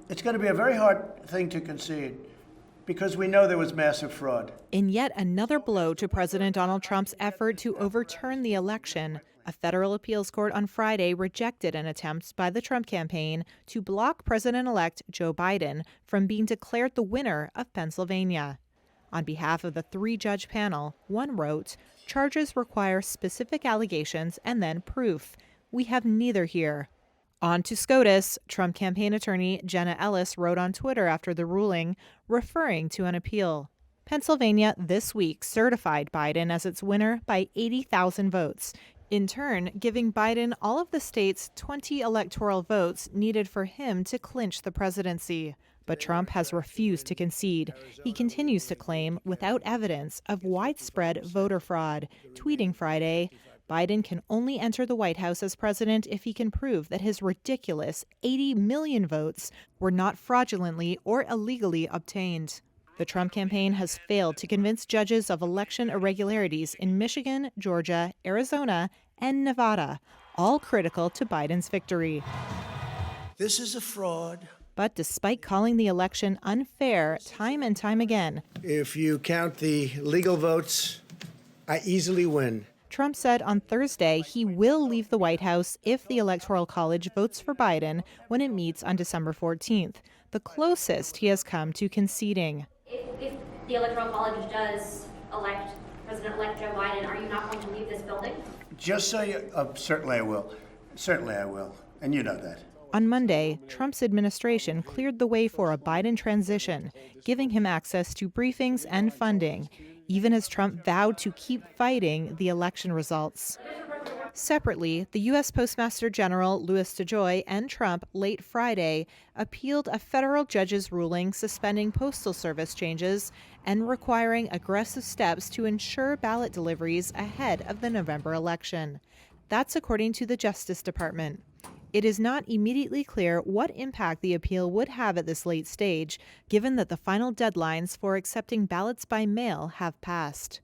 It's going to be a very hard thing to concede because we know there was massive fraud. In yet another blow to President Donald Trump's effort to overturn the election, a federal appeals court on Friday rejected an attempt by the Trump campaign to block President-elect Joe Biden from being declared the winner of Pennsylvania. On behalf of the three-judge panel, one wrote, "Charges require specific allegations and then proof. We have neither here." On to SCOTUS, Trump campaign attorney Jenna Ellis wrote on Twitter after the ruling, referring to an appeal. Pennsylvania this week certified Biden as its winner by 80,000 votes, in turn giving Biden all of the state's 20 electoral votes needed for him to clinch the presidency. But Trump has refused to concede. He continues to claim, without evidence, of widespread voter fraud, tweeting Friday, "Biden can only enter the White House as president if he can prove that his ridiculous 80 million votes were not fraudulently or illegally obtained." The Trump campaign has failed to convince judges of election irregularities in Michigan, Georgia, Arizona, and Nevada, all critical to Biden's victory. This is a fraud. But despite calling the election unfair time and time again, If you count the legal votes, I easily win. Trump said on Thursday he will leave the White House if the Electoral College votes for Biden when it meets on December 14th, the closest he has come to conceding. If the Electoral College does elect President-elect Joe Biden, are you not going to leave this building? Just so you, certainly I will. Certainly I will. And you know that. On Monday, Trump's administration cleared the way for a Biden transition, giving him access to briefings and funding, even as Trump vowed to keep fighting the election results. Separately, the U.S. Postmaster General Louis DeJoy and Trump late Friday appealed a federal judge's ruling suspending Postal Service changes and requiring aggressive steps to ensure ballot deliveries ahead of the November election. That's according to the Justice Department. It is not immediately clear what impact the appeal would have at this late stage, given that the final deadlines for accepting ballots by mail have passed.